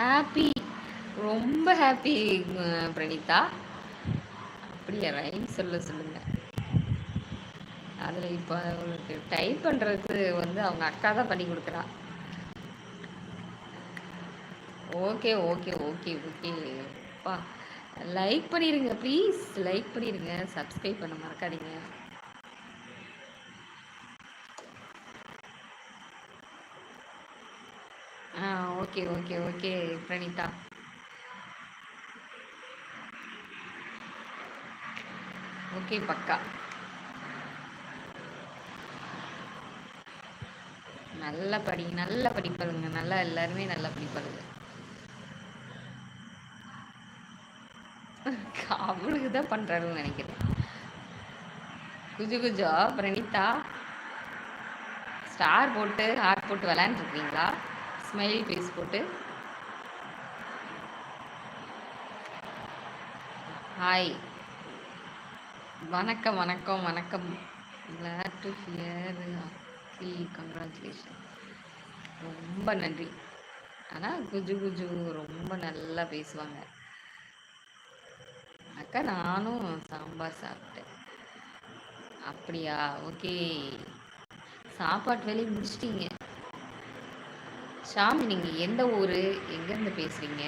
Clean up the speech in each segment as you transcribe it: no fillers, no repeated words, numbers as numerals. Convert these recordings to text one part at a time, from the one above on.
Happy, ரொம்ப happy Pranitha. அப்படியா, rhyme சொல்லுங்க. அதில் இப்போ அவங்களுக்கு டைப் பண்ணுறது வந்து அவங்க அக்கா தான் பண்ணி கொடுக்குறா. Okay okay okay okay. அப்பா, லைக் பண்ணிடுங்க ப்ளீஸ், லைக் பண்ணிடுங்க, சப்ஸ்கிரைப் பண்ண மறக்காதீங்க. Okay okay okay Pranitha. Okay பக்கா. நல்லா படிங்க, நல்லா படிப்பாளுங்க, நல்லா எல்லாருமே நல்லா படிப்பாளுங்க. அவளுக்கு தான் பண்ணுறாருன்னு நினைக்கிறேன். குஜு குஜா பிரணீதா, ஸ்டார் போட்டு ஹார்ட் போட்டு விளையாண்டுருக்கீங்களா? ஸ்மைலி ஃபேஸ் போட்டு. ஹாய், வணக்கம் வணக்கம் வணக்கம். glad to hear. கங்க்ராச்சுலேஷன், ரொம்ப நன்றி. ஆனால் குஜு குஜு ரொம்ப நல்லா பேசுவாங்க. அக்கா, நானும் சாம்பார் சாப்பிட்டேன். அப்படியா, ஓகே. சாப்பாட்டு வேலையை முடிச்சிட்டீங்க. ஷாமி, நீங்கள் எந்த ஊர், எங்கேருந்து பேசுகிறீங்க?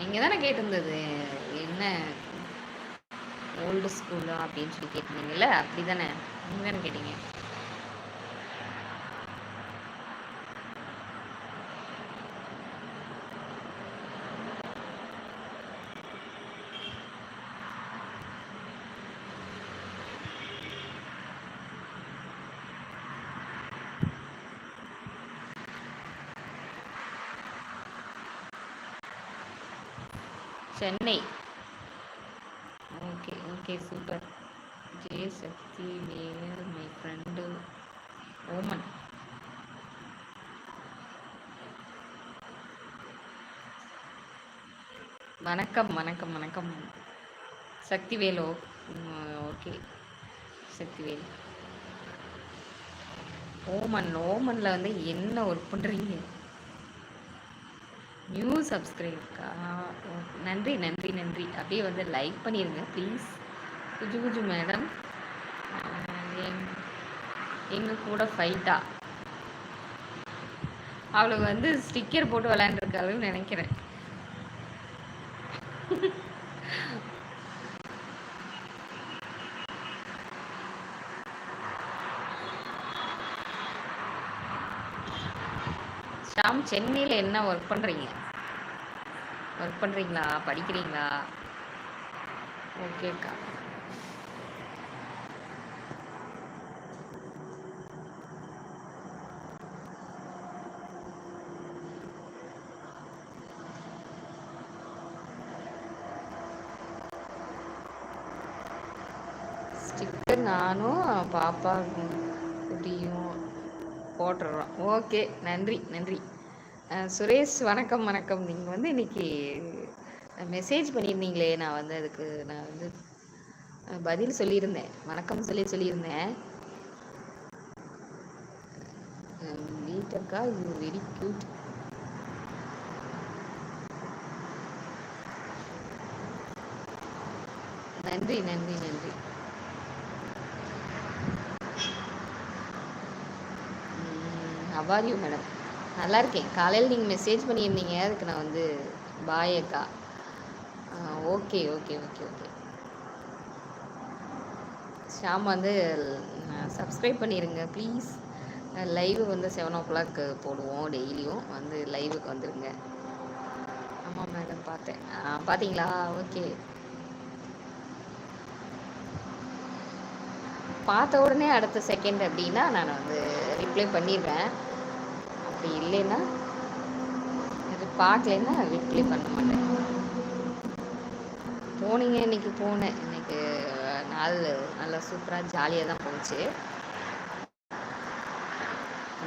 நீங்கள் தானே கேட்டிருந்தது என்ன ஓல்டு ஸ்கூலா அப்படின்னு சொல்லி கேட்டிருந்தீங்கல்ல, அப்படி தானே? நீங்கள் தானே கேட்டீங்க. சென்னை. Okay okay, super. ஜே சக்தி வேர் மை ஃப்ரெண்டு ஓமன். வணக்கம் வணக்கம் வணக்கம் சக்திவேலோ. ஓகே சக்திவேல். ஓமன், ஓமனில் வந்து என்ன ஒர்க் பண்ணுறீங்க? நியூ சப்ஸ்கிரைப்க்கா? நன்றி நன்றி நன்றி. அப்படியே வந்து லைக் பண்ணிடுங்க ப்ளீஸ். குஜு குஜு மேடம், எங்கள் கூட ஃபைட்டா? அவளுக்கு வந்து ஸ்டிக்கர் போட்டு விளையாண்டுருக்காளுன்னு நினைக்கிறேன். ஷாம், சென்னையில் என்ன ஒர்க் பண்ணுறீங்க? ஒர்க் பண்ணுறீங்களா, படிக்கிறீங்களா? ஓகேக்கா. ஸ்டிக்கர் நானும் பாப்பா குட்டியும் போட்டுடுறோம். ஓகே, நன்றி நன்றி. சுரேஷ், வணக்கம் வணக்கம். நீங்கள் வந்து இன்னைக்கு மெசேஜ் பண்ணியிருந்தீங்களே, நான் வந்து அதுக்கு நான் வந்து பதில் சொல்லியிருந்தேன், வணக்கம் சொல்லியிருந்தேன். வீட்டக்கா, யூ வெரி க்யூட். நன்றி நன்றி நன்றி. How are you madam? நல்லா இருக்கேன். காலையில் நீங்கள் மெசேஜ் பண்ணியிருந்தீங்க, அதுக்கு நான் வந்து பாய் அக்கா. Okay okay okay okay. Sham வந்து சப்ஸ்கிரைப் பண்ணிடுங்க ப்ளீஸ். லைவ் வந்து 7 o'clock போடுவோம் டெய்லியும், வந்து லைவுக்கு வந்துடுங்க. ஆமாம் மேடம், பார்த்தேன். பார்த்தீங்களா? ஓகே. பார்த்த உடனே அடுத்த செகண்ட் அப்படின்னா நான் வந்து ரிப்ளை பண்ணிடுவேன். அப்படி இல்லைன்னா, அது பார்க்கலன்னா ரிப்ளை பண்ண மாட்டேன். போனீங்க? இன்னைக்கு போனேன். இன்னைக்கு நாள் நல்லா சூப்பராக ஜாலியாக தான் போச்சு.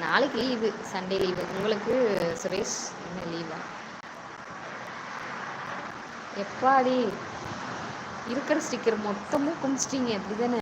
நாளைக்கு லீவு, சண்டே லீவு. உங்களுக்கு சுரேஷ் என்ன லீவா? எப்பாடி இருக்கிற ஸ்டிக்கர் மொத்தமும் குமிச்சிட்டிங்க, அப்படி தானே?